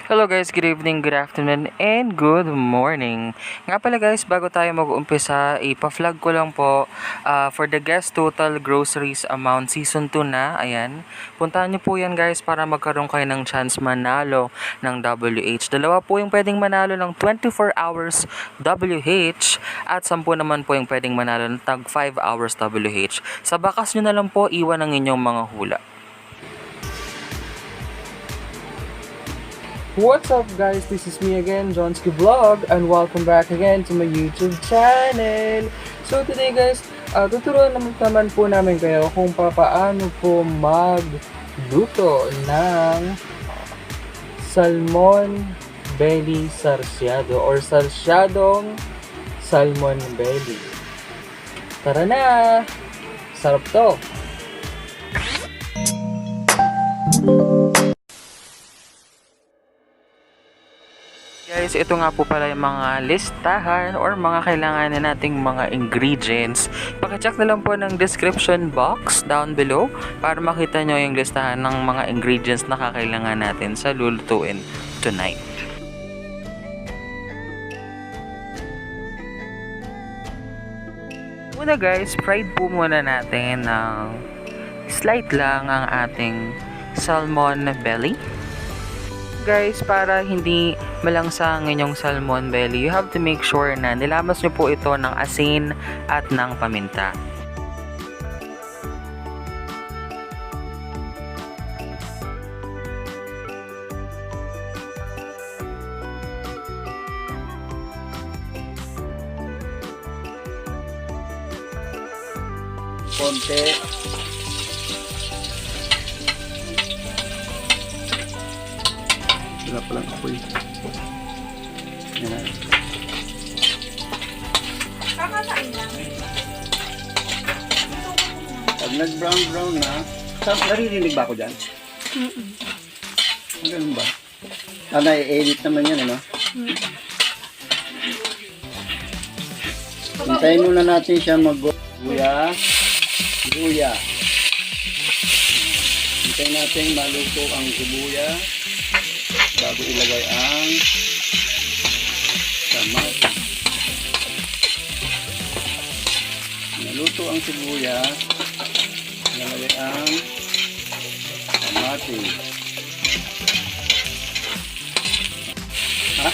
Hello guys, good evening, good afternoon, and good morning. Nga pala guys, bago tayo mag-umpisa, ipa-flag ko lang po for the guest total groceries amount season 2 na, ayan. Puntahan nyo po yan guys para magkaroon kayo ng chance manalo ng WH. Dalawa po yung pwedeng manalo ng 24 hours WH at 10 naman po yung pwedeng manalo ng tag 5 hours WH. Sa bakas nyo na lang po, iwan ang inyong mga hula. What's up guys, this is me again, JON I Vlog, and welcome back again to my YouTube channel. So today guys, tuturuan naman po namin kayo kung paano po magluto ng Salmon Belly Sarciado or Sarciadong Salmon Belly. Tara na! Sarap to! Guys, ito nga po pala yung mga listahan or mga kailanganin nating mga ingredients. Pakicheck na lang po ng description box down below para makita nyo yung listahan ng mga ingredients na kakailangan natin sa lulutuin tonight. Una guys, fried po muna natin ng slight lang ang ating salmon belly. Guys, para hindi malangsang inyong salmon belly, you have to make sure na nilamas nyo po ito ng asin at ng paminta. Konti. Wala palang apoy. Yan na. Kakasain lang. Pag nag-brown na, naririnig ba ako dyan? Ganun ba? Na-edit naman yan, ano? Hintayin muna natin siya mag-guya. Guya. Hintayin natin maluto ang guya bago ilagay ang kamatis. Naluto ang sibuyas, ilagay ang kamatis. Ha?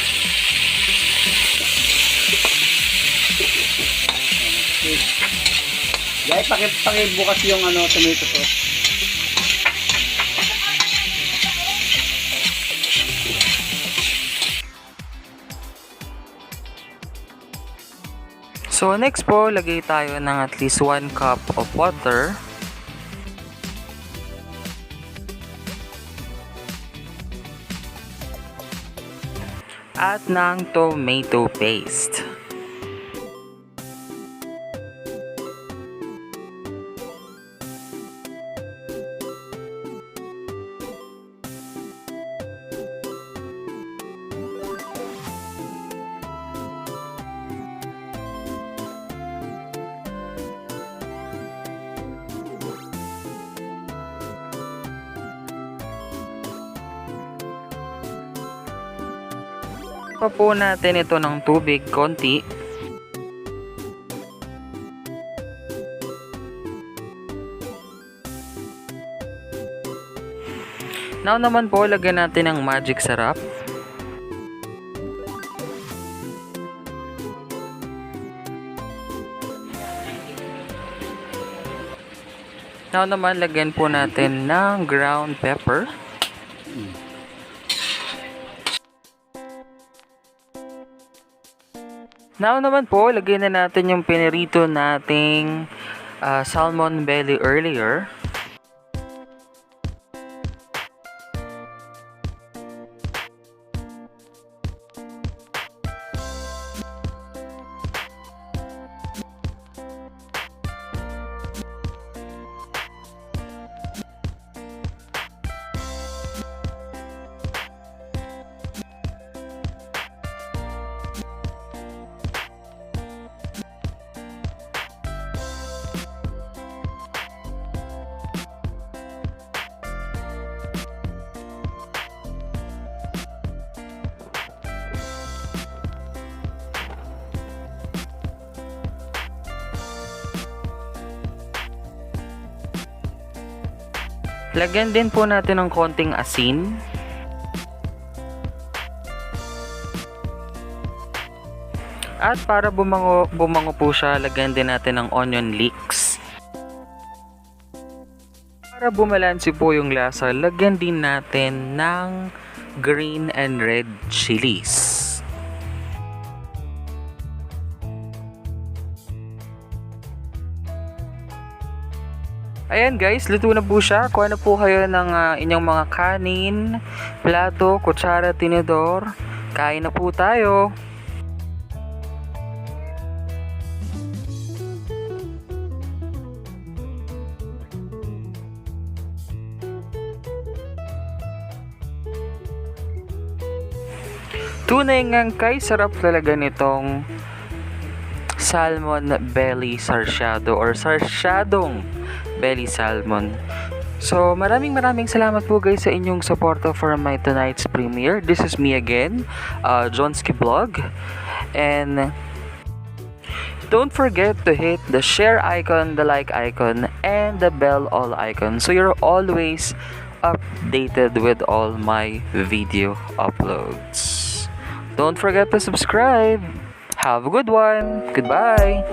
Guys, pakibukas yung tomato sauce. So next po, lagay tayo ng at least 1 cup of water. At ng tomato paste. Pa po natin ito ng tubig konti. Now naman po, lagyan natin ng magic sarap. Now naman, lagyan po natin ng ground pepper. Now naman po, lagyan na natin yung pinirito nating salmon belly earlier. Lagyan din po natin ng konting asin. At para bumango po siya, lagyan din natin ng onion leeks. Para bumalansi po yung lasa, lagyan din natin ng green and red chilies. Ayan guys, luto na po siya. Kuha na po kayo ng inyong mga kanin, plato, kutsara, tinidor. Kain na po tayo. Tunay ngang kay sarap talaga nitong Salmon Belly Sarciado or Sarciadong Belly Salmon. So, maraming salamat po guys sa inyong suporta for my tonight's premiere. This is me again, JON's Vlog. And don't forget to hit the share icon, the like icon, and the bell all icon so you're always updated with all my video uploads. Don't forget to subscribe. Have a good one. Goodbye.